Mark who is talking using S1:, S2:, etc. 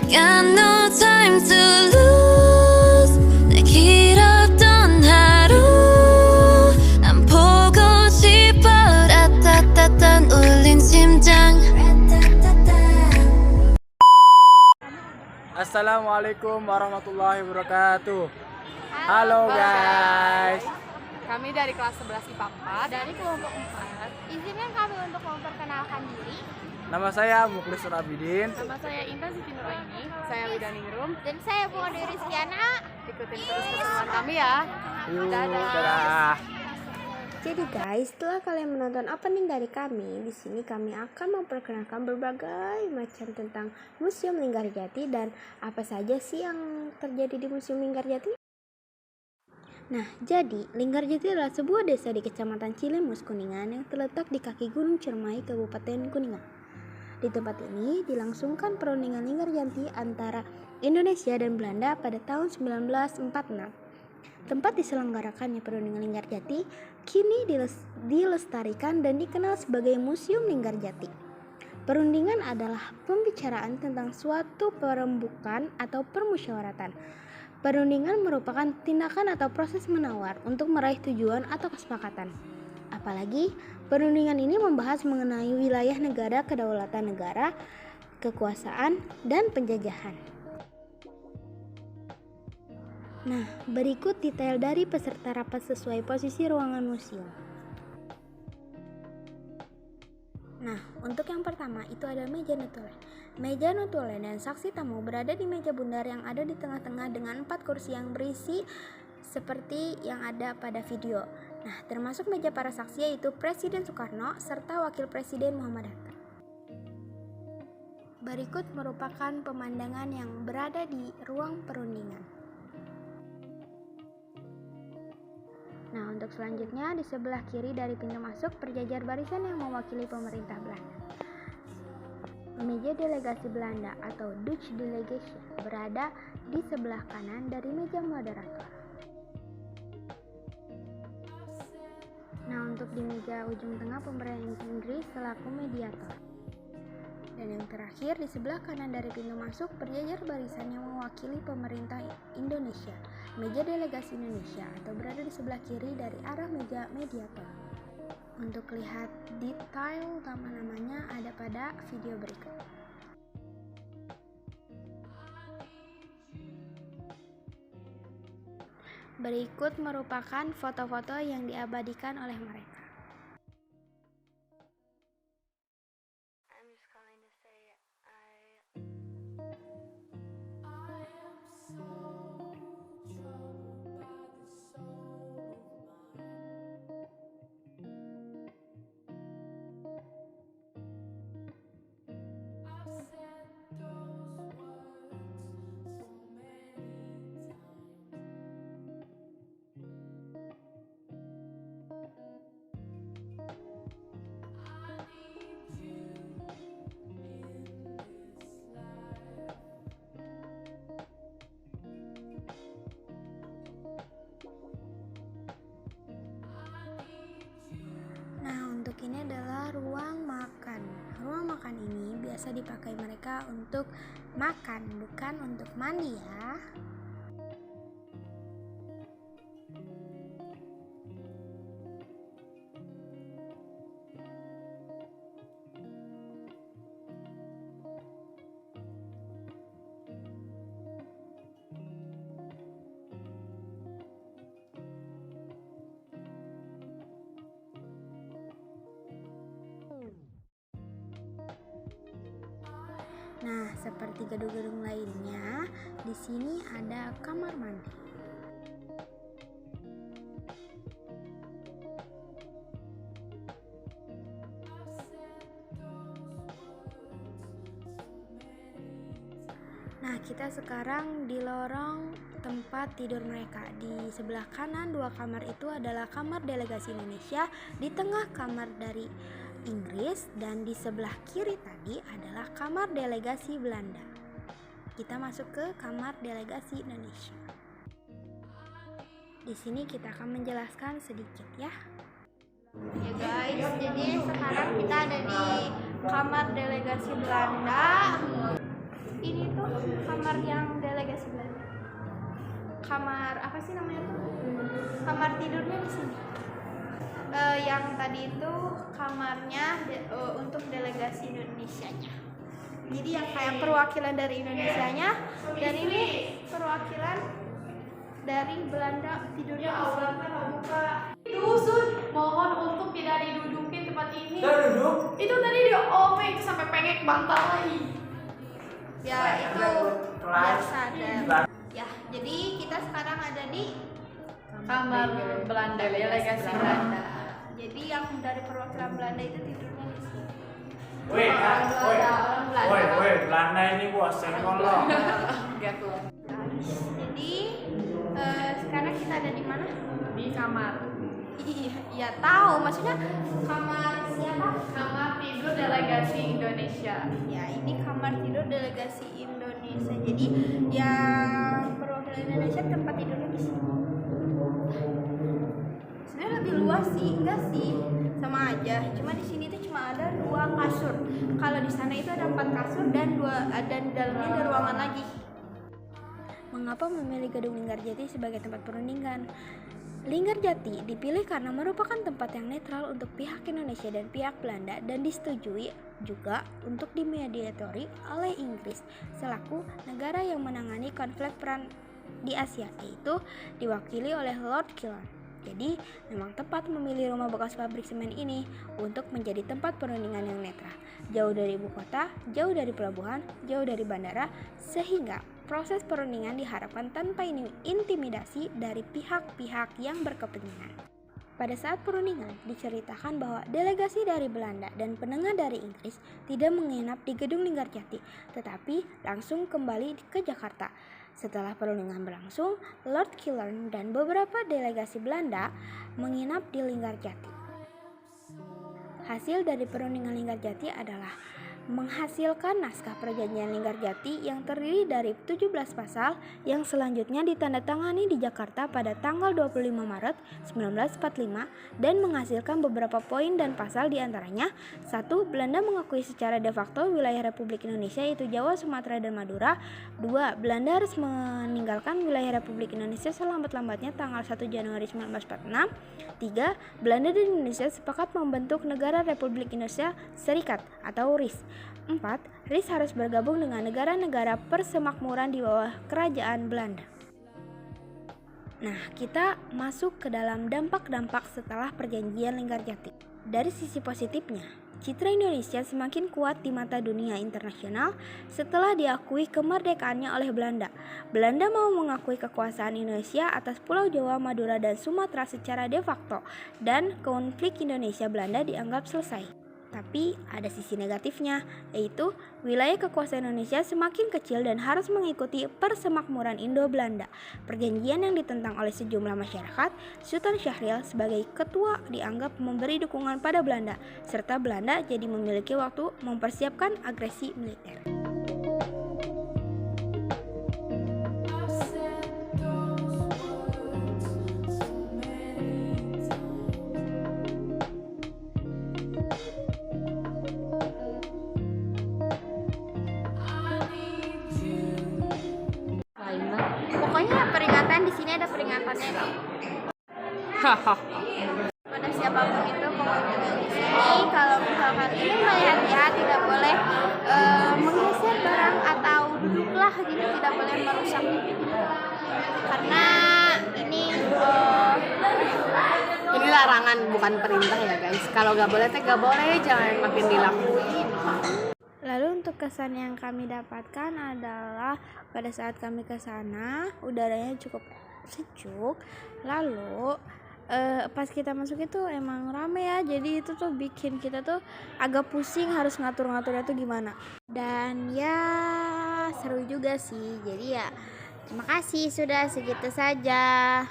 S1: Got no time to lose. 내 길었던 하루 난 보고 싶어. 라따따따 울린 심장.
S2: Assalamualaikum warahmatullahi wabarakatuh. Halo guys.
S3: Kami dari kelas 11 IPA 4
S4: dari kelompok 4. Izinkan kami untuk memperkenalkan diri.
S2: Nama saya Mukhlisur Abidin.
S3: Nama saya Intan Siti Nuraini. Saya Wida Ningrum.
S4: Dan saya Bunga Dewi Rizkyana.
S3: Ikutin terus keseruan kami ya.
S2: Yuk,
S3: Dadah.
S2: dadah.
S5: Jadi guys, setelah kalian menonton opening dari kami, di sini kami akan memperkenalkan berbagai macam tentang Museum Linggarjati dan apa saja sih yang terjadi di Museum Linggarjati. Nah, jadi Linggarjati adalah sebuah desa di Kecamatan Cilemus, Kuningan yang terletak di kaki Gunung Ciremai, Kabupaten Kuningan. Di tempat ini dilangsungkan perundingan Linggarjati antara Indonesia dan Belanda pada tahun 1946. Tempat diselenggarakannya perundingan Linggarjati kini dilestarikan dan dikenal sebagai Museum Linggarjati. Perundingan adalah pembicaraan tentang suatu perembukan atau permusyawaratan. Perundingan merupakan tindakan atau proses menawar untuk meraih tujuan atau kesepakatan. Apalagi perundingan ini membahas mengenai wilayah negara, kedaulatan negara, kekuasaan, dan penjajahan. Nah, berikut detail dari peserta rapat sesuai posisi ruangan museum. Nah, untuk yang pertama itu ada meja notulen. Meja notulen dan saksi tamu berada di meja bundar yang ada di tengah-tengah dengan 4 kursi yang berisi seperti yang ada pada video. Nah, termasuk meja para saksi yaitu Presiden Soekarno serta Wakil Presiden Muhammad Hatta. Berikut merupakan pemandangan yang berada di ruang perundingan. Nah, untuk selanjutnya di sebelah kiri dari pintu masuk berjajar barisan yang mewakili pemerintah Belanda. Meja delegasi Belanda atau Dutch Delegation berada di sebelah kanan dari meja moderator. Nah, untuk di meja ujung tengah pemerintahan Inggris selaku mediator. Dan yang terakhir di sebelah kanan dari pintu masuk berjajar barisan yang mewakili pemerintah Indonesia, meja delegasi Indonesia atau berada di sebelah kiri dari arah meja mediator. Untuk lihat detail nama-namanya ada pada video berikut. Berikut merupakan foto-foto yang diabadikan oleh mereka. Ini adalah ruang makan. Ruang makan ini biasa dipakai mereka untuk makan, bukan untuk mandi ya. Nah, seperti gedung-gedung lainnya, di sini ada kamar mandi. Nah, kita sekarang di lorong tempat tidur mereka. Di sebelah kanan 2 kamar itu adalah kamar delegasi Indonesia, di tengah kamar dari Inggris, dan di sebelah kiri tadi adalah kamar delegasi Belanda. Kita masuk ke kamar delegasi Indonesia. Di sini kita akan menjelaskan sedikit ya.
S4: Ya guys, jadi sekarang kita ada di kamar delegasi Belanda. Ini tuh kamar yang delegasi Belanda. Kamar apa sih namanya tuh? Kamar tidurnya di sini. Yang tadi itu kamarnya untuk delegasi Indonesianya. Jadi yang kayak perwakilan dari Indonesianya, dan ini perwakilan dari Belanda tidurnya di sini.
S3: Dusun, mohon untuk tidak didudukin tempat ini.
S2: Udah duduk.
S3: Itu tadi di OP itu sampai pengek bantal lagi.
S4: Ya itu biar sadar. Ya, jadi kita sekarang ada di
S3: Kamar Belanda, delegasi Belanda.
S4: Jadi yang dari perwakilan Belanda itu tidurnya di sini.
S2: Woi, Belanda ini gua senggol lo.
S4: Jadi sekarang kita ada di mana?
S3: Di kamar.
S4: Iya, ya tahu. Maksudnya kamar siapa?
S3: Kamar tidur delegasi Indonesia.
S4: Ya, ini kamar tidur delegasi Indonesia. Jadi yang perwakilan Indonesia tempat tidurnya di sini. Sebenarnya lebih luas sih, enggak sih? Sama aja. Cuma di sini tuh cuma ada 2 kasur. Kalau di sana itu ada 4 kasur dan di dalamnya ada ruangan lagi.
S5: Mengapa memilih Gedung Linggarjati sebagai tempat perundingan? Linggarjati dipilih karena merupakan tempat yang netral untuk pihak Indonesia dan pihak Belanda dan disetujui juga untuk dimediatori oleh Inggris selaku negara yang menangani konflik perang di Asia, yaitu diwakili oleh Lord Killarn. Jadi, memang tepat memilih rumah bekas pabrik semen ini untuk menjadi tempat perundingan yang netral, jauh dari ibu kota, jauh dari pelabuhan, jauh dari bandara, sehingga proses perundingan diharapkan tanpa intimidasi dari pihak-pihak yang berkepentingan. Pada saat perundingan, diceritakan bahwa delegasi dari Belanda dan penengah dari Inggris tidak menginap di Gedung Linggarjati, tetapi langsung kembali ke Jakarta. Setelah perundingan berlangsung, Lord Killarn dan beberapa delegasi Belanda menginap di Linggarjati. Hasil dari perundingan Linggarjati adalah menghasilkan naskah perjanjian Linggarjati yang terdiri dari 17 pasal yang selanjutnya ditandatangani di Jakarta pada tanggal 25 Maret 1945 dan menghasilkan beberapa poin dan pasal diantaranya: 1. Belanda mengakui secara de facto wilayah Republik Indonesia yaitu Jawa, Sumatera, dan Madura. 2. Belanda harus meninggalkan wilayah Republik Indonesia selambat-lambatnya tanggal 1 Januari 1946. 3. Belanda dan Indonesia sepakat membentuk Negara Republik Indonesia Serikat atau RIS. 4. RIS harus bergabung dengan negara-negara persemakmuran di bawah kerajaan Belanda. Nah, kita masuk ke dalam dampak-dampak setelah perjanjian Linggarjati. Dari sisi positifnya, citra Indonesia semakin kuat di mata dunia internasional setelah diakui kemerdekaannya oleh Belanda. Belanda mau mengakui kekuasaan Indonesia atas Pulau Jawa, Madura, dan Sumatera secara de facto, dan konflik Indonesia-Belanda dianggap selesai. Tapi ada sisi negatifnya, yaitu wilayah kekuasaan Indonesia semakin kecil dan harus mengikuti persemakmuran Indo-Belanda. Perjanjian yang ditentang oleh sejumlah masyarakat, Sultan Syahrir sebagai ketua dianggap memberi dukungan pada Belanda, serta Belanda jadi memiliki waktu mempersiapkan agresi militer.
S4: Pokoknya peringatan di sini ada peringatannya nih. Pada siapapun itu pengunjung di sini, kalau misalkan ingin melihat-lihat tidak boleh menggeser barang atau duduklah gitu, tidak boleh merusak karena ini
S3: Ini larangan bukan perintah ya guys. Kalau nggak boleh teh nggak boleh, jangan makin dilakuin.
S5: Lalu untuk kesan yang kami dapatkan adalah pada saat kami ke sana udaranya cukup sejuk. Lalu pas kita masuk itu emang rame ya, jadi itu tuh bikin kita tuh agak pusing harus ngatur-ngaturnya tuh gimana. Dan ya seru juga sih. Jadi ya terima kasih, sudah segitu saja.